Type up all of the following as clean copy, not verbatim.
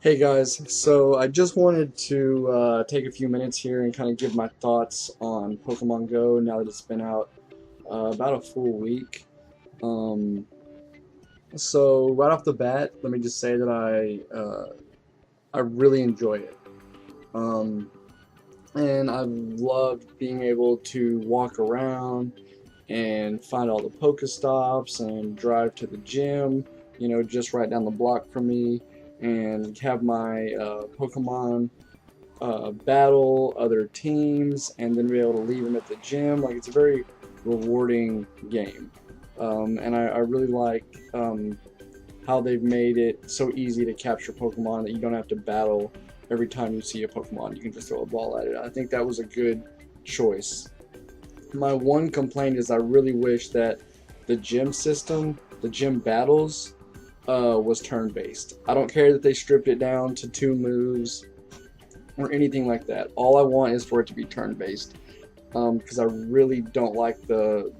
Hey guys, so I just wanted to take a few minutes here and kind of give my thoughts on Pokemon Go now that it's been out about a full week. Um, so right off the bat, let me just say that I really enjoy it, um, and I've loved being able to walk around and find all the Pokestops and drive to the gym, just right down the block from me, and have my Pokemon battle other teams and then be able to leave them at the gym. Like, it's a very rewarding game. And I really like how they've made it so easy to capture Pokemon that you don't have to battle every time you see a Pokemon. You can just throw a ball at it. I think that was a good choice. My one complaint is I really wish that the gym system, the gym battles, was turn-based. I don't care that they stripped it down to two moves or anything like that. All I want is for it to be turn-based, because I really don't like the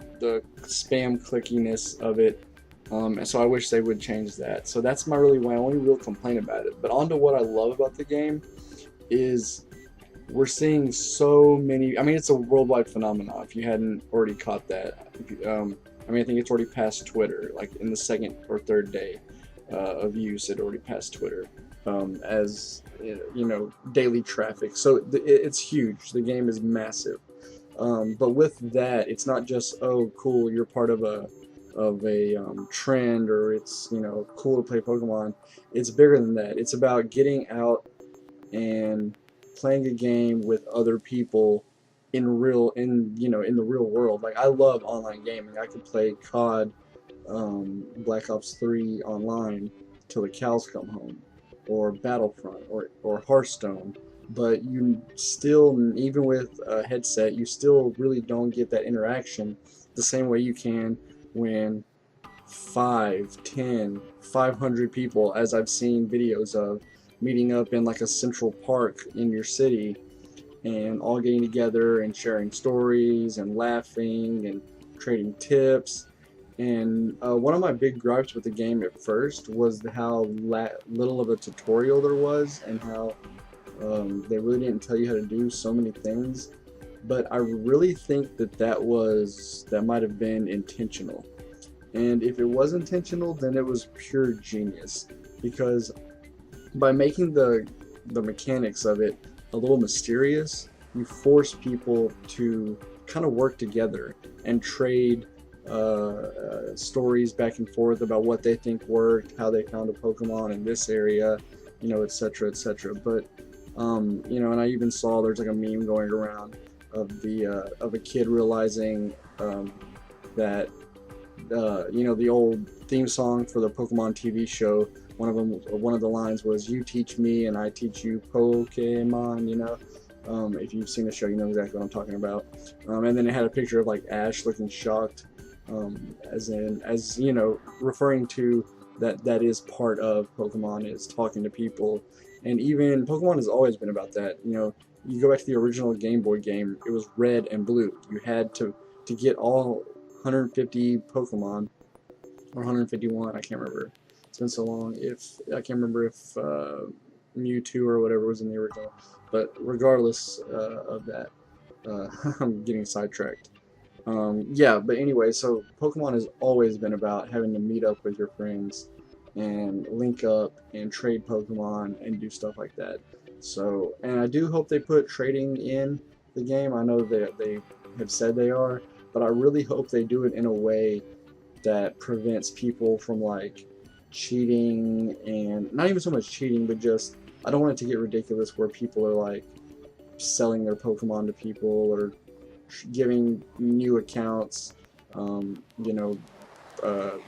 spam clickiness of it, and so I wish they would change that. So that's my only real complaint about it. But on to what I love about the game is we're seeing so many. I mean, it's a worldwide phenomenon. If you hadn't already caught that, I mean, I think it's already passed Twitter. Like in the second or third day of use, it already passed Twitter as daily traffic. So it's huge. The game is massive. But with that, it's not just, oh cool, you're part of a trend, or it's cool to play Pokemon. It's bigger than that. It's about getting out and playing a game with other people in the real world. Like, I love online gaming. I could play COD, Black Ops 3 online till the cows come home, or Battlefront, or Hearthstone. But you still, even with a headset, you still really don't get that interaction the same way you can when 5, 10, 500 people, as I've seen videos of, meeting up in like a central park in your city and all getting together and sharing stories and laughing and trading tips. And one of my big gripes with the game at first was how little of a tutorial there was, and how they really didn't tell you how to do so many things. But I really think that might have been intentional. And if it was intentional, then it was pure genius, because by making the mechanics of it a little mysterious, you force people to kind of work together and trade stories back and forth about what they think worked, how they found a Pokemon in this area, etc., etc. But and I even saw there's like a meme going around of a kid realizing that the old theme song for the Pokemon TV show. One of the lines was, "You teach me and I teach you Pokemon." If you've seen the show, you know exactly what I'm talking about. And then it had a picture of like Ash looking shocked, referring to that is part of Pokemon, is talking to people. And even Pokemon has always been about that. You go back to the original Game Boy game; it was red and blue. You had to get all 150 Pokemon, or 151. I can't remember. It's been so long. If I can't remember if Mewtwo or whatever was in the original. But regardless of that, I'm getting sidetracked. Yeah, but anyway, so Pokemon has always been about having to meet up with your friends and link up and trade Pokemon and do stuff like that. So, and I do hope they put trading in the game. I know that they have said they are, but I really hope they do it in a way that prevents people from like cheating, and not even so much cheating, but just, I don't want it to get ridiculous where people are like selling their Pokemon to people, or giving new accounts, um, you know, uh,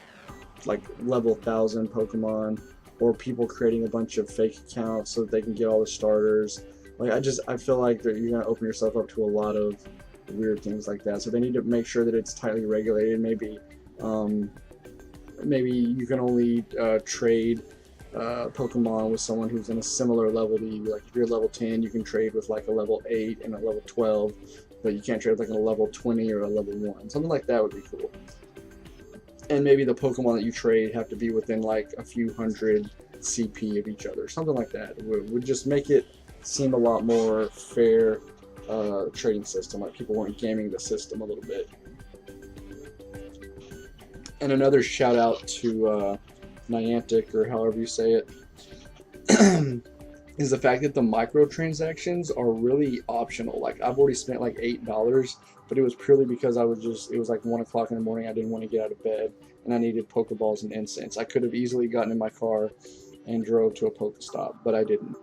like level 1,000 Pokemon, or people creating a bunch of fake accounts so that they can get all the starters. Like, I feel like that you're gonna open yourself up to a lot of weird things like that. So they need to make sure that it's tightly regulated. Um, Maybe you can only trade Pokemon with someone who's in a similar level to you. Like, if you're level 10, you can trade with like a level 8 and a level 12, but you can't trade with like a level 20 or a level 1. Something like that would be cool. and maybe the Pokemon that you trade have to be within like a few hundred CP of each other, something like that. Would just make it seem a lot more fair trading system, like people weren't gaming the system a little bit. And another shout out to Niantic, or however you say it, is the fact that the microtransactions are really optional. Like I've already spent like $8, but it was purely because it was like 1 o'clock in the morning. I didn't want to get out of bed, and I needed Pokeballs and incense. I could have easily gotten in my car and drove to a Pokestop, but I didn't.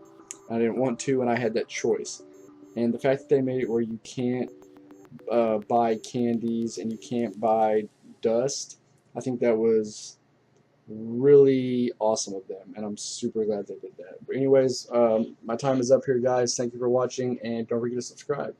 I didn't want to, and I had that choice. And the fact that they made it where you can't buy candies and you can't buy dust, I think that was really awesome of them, and I'm super glad they did that. But anyways, my time is up here, guys. Thank you for watching, and don't forget to subscribe.